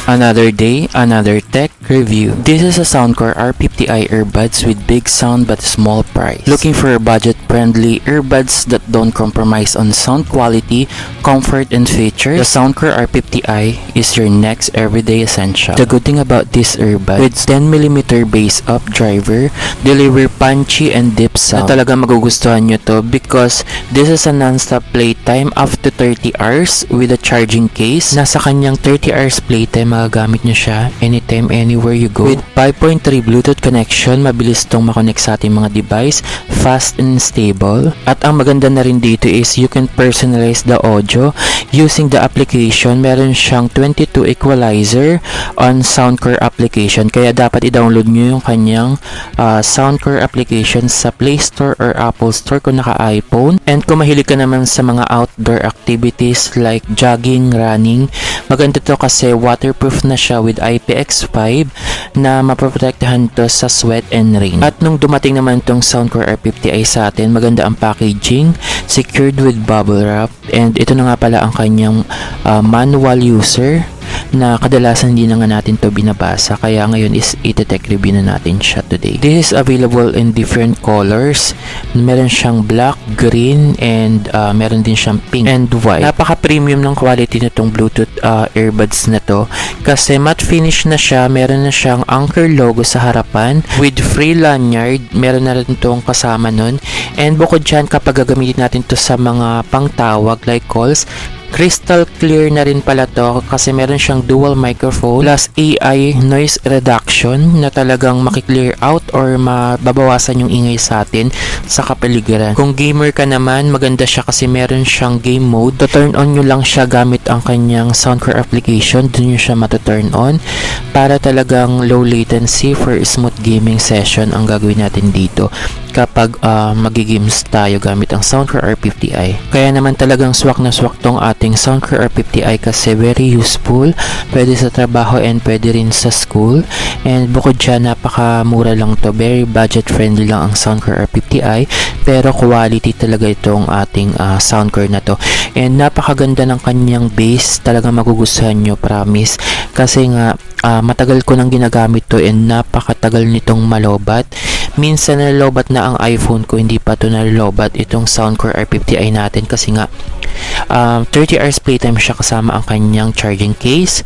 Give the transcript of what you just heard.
Another day, another tech review. This is a Soundcore R50i earbuds with big sound but small price. Looking for a budget-friendly earbuds that don't compromise on sound quality, comfort, and features? The Soundcore R50i is your next everyday essential. The good thing about this earbud, with 10mm bass up driver, deliver punchy and deep sound. Na talaga magugustuhan nyo to because this is a non-stop playtime up to 30 hours with a charging case. Nasa kanyang 30 hours playtime, magagamit nyo siya anytime, anywhere you go. With 5.3 Bluetooth connection, mabilis tong makonect sa ating mga device, fast and stable. At ang maganda na rin dito is you can personalize the audio using the application. Meron siyang 22 equalizer on Soundcore application. Kaya dapat i-download nyo yung kanyang Soundcore application sa Play Store or Apple Store kung naka-iPhone. And kung mahilig ka naman sa mga outdoor activities like jogging, running, maganda to kasi waterproof na siya with IPX5 na maproprotektahan to sa sweat and rain. At nung dumating naman tong Soundcore R50i sa atin, maganda ang packaging, secured with bubble wrap, and ito na nga pala ang kanyang manual user na kadalasan hindi na nga natin to binabasa, kaya ngayon is ite-tech review na natin siya today. This is available in different colors. Meron siyang black, green, and meron din siyang pink and white. Napaka-premium ng quality nitong Bluetooth earbuds na to kasi matte finish na siya. Meron na siyang Anker logo sa harapan with free lanyard. Meron na rin itong kasama nun, and bukod dyan, kapag gagamitin natin to sa mga pangtawag like calls, crystal clear na rin pala to kasi meron siyang dual microphone plus AI noise reduction na talagang makiklear out or mababawasan yung ingay sa atin sa kapaligiran. Kung gamer ka naman, maganda siya kasi meron siyang game mode. To turn on nyo lang siya gamit ang kanyang Soundcore application. Doon nyo siya matuturn on para talagang low latency for smooth gaming session ang gagawin natin dito kapag magigames tayo gamit ang Soundcore R50i. Kaya naman talagang swak na swak tong ating Soundcore R50i kasi very useful. Pwede sa trabaho and pwede rin sa school. And bukod dyan, napakamura lang to. Very budget friendly lang ang Soundcore R50i, pero quality talaga itong ating Soundcore na to. And napakaganda ng kanyang bass. Talagang magugustuhan nyo, promise. Kasi nga, matagal ko nang ginagamit to and napakatagal nitong malobat. Minsan nalobat na ang iPhone ko, hindi pa to nalobat itong Soundcore R50i natin kasi nga 30 hours playtime siya kasama ang kanyang charging case.